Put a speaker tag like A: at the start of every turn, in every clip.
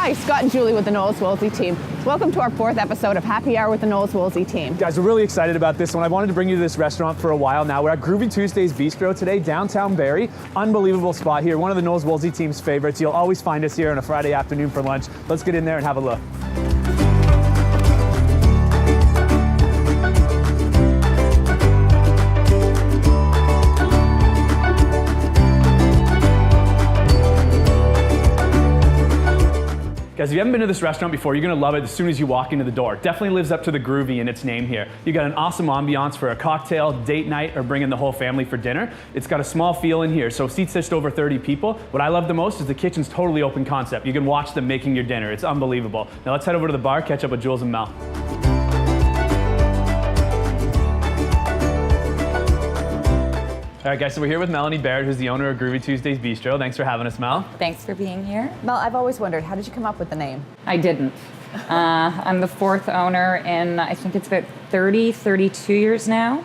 A: Hi, Scott and Julie with the Knowles Woolsey team. Welcome to our 4th episode of Happy Hour with the Knowles Woolsey team.
B: Guys, we're really excited about this one. I wanted to bring you to this restaurant for a while now. We're at Groovy Tuesdays Bistro today, downtown Barrie. Unbelievable spot here, one of the Knowles Woolsey team's favorites. You'll always find us here on a Friday afternoon for lunch. Let's get in there and have a look. Guys, if you haven't been to this restaurant before, you're gonna love it as soon as you walk into the door. It definitely lives up to the Groovy in its name here. You got an awesome ambiance for a cocktail, date night, or bringing the whole family for dinner. It's got a small feel in here, so seats just over 30 people. What I love the most is the kitchen's totally open concept. You can watch them making your dinner. It's unbelievable. Now let's head over to the bar, catch up with Jules and Mel. All right, guys, so we're here with Melanie Baird, who's the owner of Groovy Tuesdays Bistro. Thanks for having us, Mel.
C: Thanks for being here.
A: Mel, I've always wondered, how did you come up with the name?
C: I didn't. I'm the 4th owner in, I think it's about 32 years now,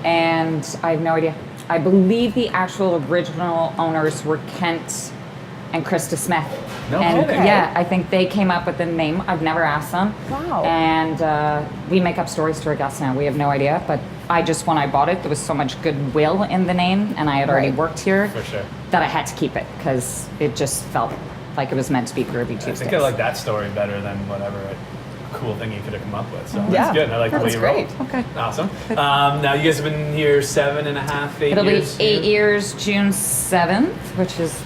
C: and I have no idea. I believe the actual original owners were Kent and Krista Smith.
B: No
C: and
B: kidding.
C: yeah, I think they came up with the name. I've never asked them.
A: Wow.
C: And we make up stories to our guests now. We have no idea, but when I bought it, there was so much goodwill in the name, and I had already worked here
B: For sure.
C: that I had to keep it because it just felt like it was meant to be Groovy Tuesdays.
B: I think I like that story better than whatever cool thing you could have come up with. So
A: Yeah.
B: that's good. I like the way
A: That's
B: you
A: great.
B: roll.
C: Okay.
B: Awesome. Now you guys have been here 7.5, 8
C: It'll
B: years.
C: be 8 years, June 7th, which is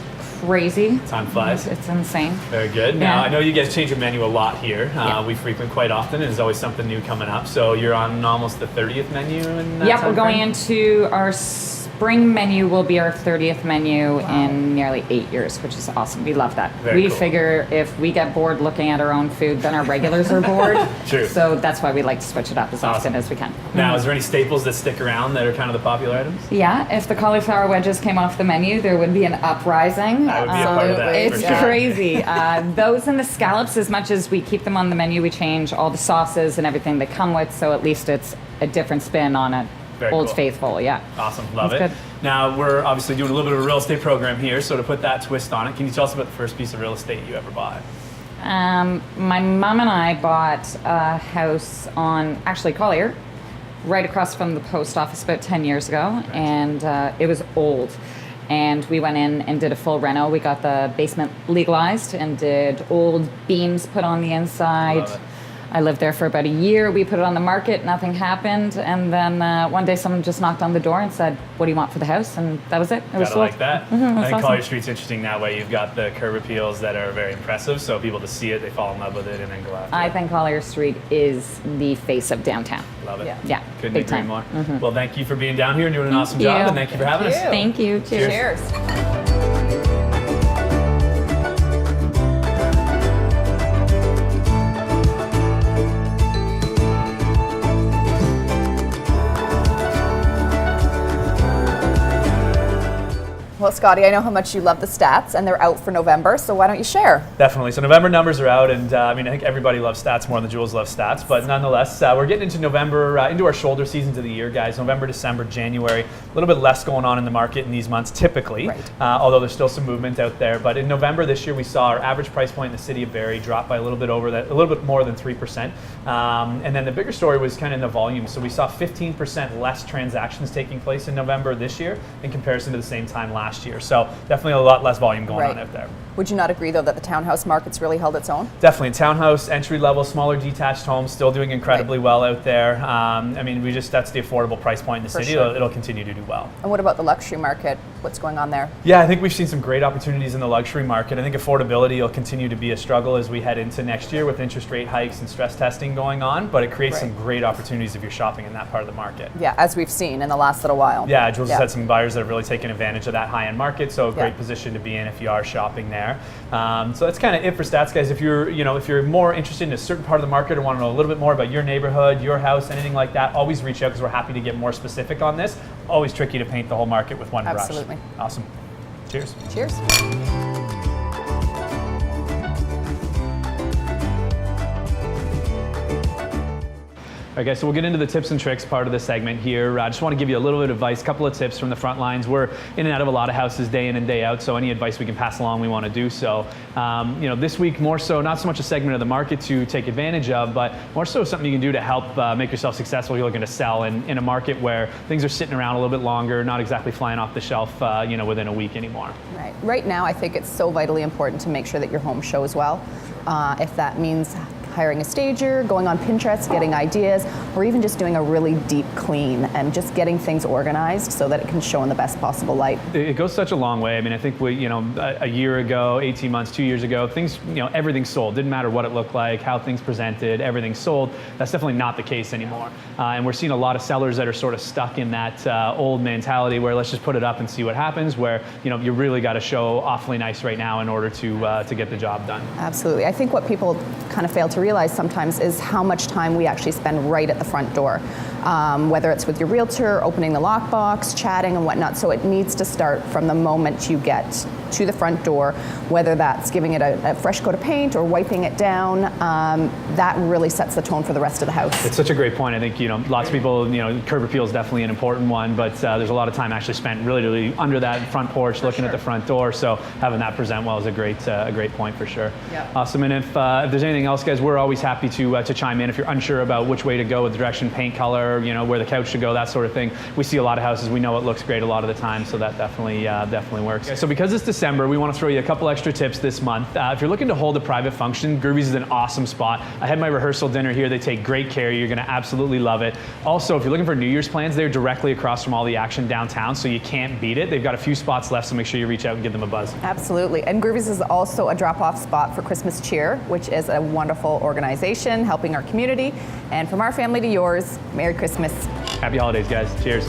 C: crazy.
B: Time flies.
C: It's insane.
B: Very good. Now,
C: Yeah.
B: I know you guys change your menu a lot here.
C: Yeah.
B: We frequent quite often, and there's always something new coming up. So you're on almost the 30th menu in that
C: Yep, we're
B: time
C: going
B: frame?
C: into our spring menu will be our 30th menu in nearly 8 years, which is awesome. We love that.
B: Very
C: We
B: cool.
C: figure if we get bored looking at our own food, then our regulars are bored.
B: True.
C: So that's why we like to switch it up as often
B: Awesome.
C: as we can.
B: Now, is there any staples that stick around that are kind of the popular items?
C: Yeah, if the cauliflower wedges came off the menu, there would be an uprising.
B: I would be a part of that.
C: It's
B: for sure.
C: crazy. Those and the scallops, as much as we keep them on the menu, we change all the sauces and everything they come with, so at least it's a different spin on it.
B: Very
C: Old
B: cool.
C: Faithful, yeah.
B: Awesome, love
C: That's
B: it.
C: good.
B: Now, we're obviously doing a little bit of a real estate program here, so to put that twist on it, can you tell us about the first piece of real estate you ever bought?
C: My mom and I bought a house on, actually Collier, right across from the post office about 10 years ago, and it was old. And we went in and did a full reno. We got the basement legalized and did old beams put on the inside.
B: Love it.
C: I lived there for about a year. We put it on the market, nothing happened. And then one day someone just knocked on the door and said, "What do you want for the house?" And that was it. It was
B: Gotta
C: sold.
B: like that. I
C: that's
B: think
C: awesome.
B: Collier Street's interesting that way. You've got the curb appeals that are very impressive, so people to see it, they fall in love with it and then go after
C: I
B: it.
C: think Collier Street is the face of downtown.
B: Love it.
A: Yeah.
C: Yeah,
B: Couldn't
C: big
B: agree
C: time.
B: more. Well, thank you for being down here and doing an awesome
C: you.
B: job, and thank you for having us.
C: Thank you. Cheers.
A: Cheers. Well, Scotty, I know how much you love the stats, and they're out for November, so why don't you share?
B: Definitely. So November numbers are out, and I think everybody loves stats more than Jules loves stats. But nonetheless, we're getting into November, into our shoulder seasons of the year, guys. November, December, January. A little bit less going on in the market in these months, typically.
A: Right.
B: Although there's still some movement out there. But in November this year, we saw our average price point in the city of Barrie drop by a little bit more than 3%. And then the bigger story was kind of in the volume. So we saw 15% less transactions taking place in November this year in comparison to the same time last year. So definitely a lot less volume going on out there.
A: Would you not agree, though, that the townhouse market's really held its own?
B: Definitely. Townhouse, entry level, smaller detached homes, still doing incredibly well out there. That's the affordable price point in the city.
A: sure.
B: It'll continue to do well.
A: And what about the luxury market? What's going on there?
B: Yeah, I think we've seen some great opportunities in the luxury market. I think affordability will continue to be a struggle as we head into next year with interest rate hikes and stress testing going on, but it creates some great opportunities if you're shopping in that part of the market.
A: Yeah, as we've seen in the last little while.
B: Yeah, Jules has had some buyers that have really taken advantage of that high-end market, so a great
A: Yeah.
B: position to be in if you are shopping there. So that's kind of it for stats, guys. If you're more interested in a certain part of the market or want to know a little bit more about your neighborhood, your house, anything like that, always reach out because we're happy to get more specific on this. Always tricky to paint the whole market with one brush.
A: Absolutely.
B: Awesome. Cheers.
A: Cheers.
B: All Okay, so we'll get into the tips and tricks part of the segment here. I just want to give you a little bit of advice, a couple of tips from the front lines. We're in and out of a lot of houses day in and day out, so any advice we can pass along, we want to do so. This week, more so, not so much a segment of the market to take advantage of, but more so something you can do to help make yourself successful if you're looking to sell in a market where things are sitting around a little bit longer, not exactly flying off the shelf, within a week anymore.
A: Right. Right now, I think it's so vitally important to make sure that your home shows well. If that means hiring a stager, going on Pinterest, getting ideas, or even just doing a really deep clean and just getting things organized so that it can show in the best possible light.
B: It goes such a long way. I mean, I think a year ago, 18 months, 2 years ago, things, everything sold. Didn't matter what it looked like, how things presented, everything sold. That's definitely not the case anymore. And we're seeing a lot of sellers that are sort of stuck in that old mentality where let's just put it up and see what happens, where, you really got to show awfully nice right now in order to get the job done.
A: Absolutely. I think what people kind of fail to realize sometimes is how much time we actually spend right at the front door, whether it's with your realtor, opening the lockbox, chatting and whatnot. So it needs to start from the moment you get to the front door, whether that's giving it a fresh coat of paint or wiping it down. That really sets the tone for the rest of the house.
B: It's such a great point. I think lots of people, curb appeal is definitely an important one, but there's a lot of time actually spent really under that front porch, looking at the front door. So having that present well is a great point for sure.
A: Yep.
B: Awesome. And if there's anything else, guys, we're always happy to chime in if you're unsure about which way to go with direction, paint color, where the couch should go, that sort of thing. We see a lot of houses. We know it looks great a lot of the time, so that definitely works. Okay, so because it's December, we want to throw you a couple extra tips this month. If you're looking to hold a private function, Groovy's is an awesome spot. I had my rehearsal dinner here. They take great care. You're going to absolutely love it. Also, if you're looking for New Year's plans, they're directly across from all the action downtown, so you can't beat it. They've got a few spots left, so make sure you reach out and give them a buzz.
A: Absolutely. And Groovy's is also a drop-off spot for Christmas Cheer, which is a wonderful organization helping our community. And from our family to yours, Merry Christmas.
B: Happy holidays, guys. Cheers.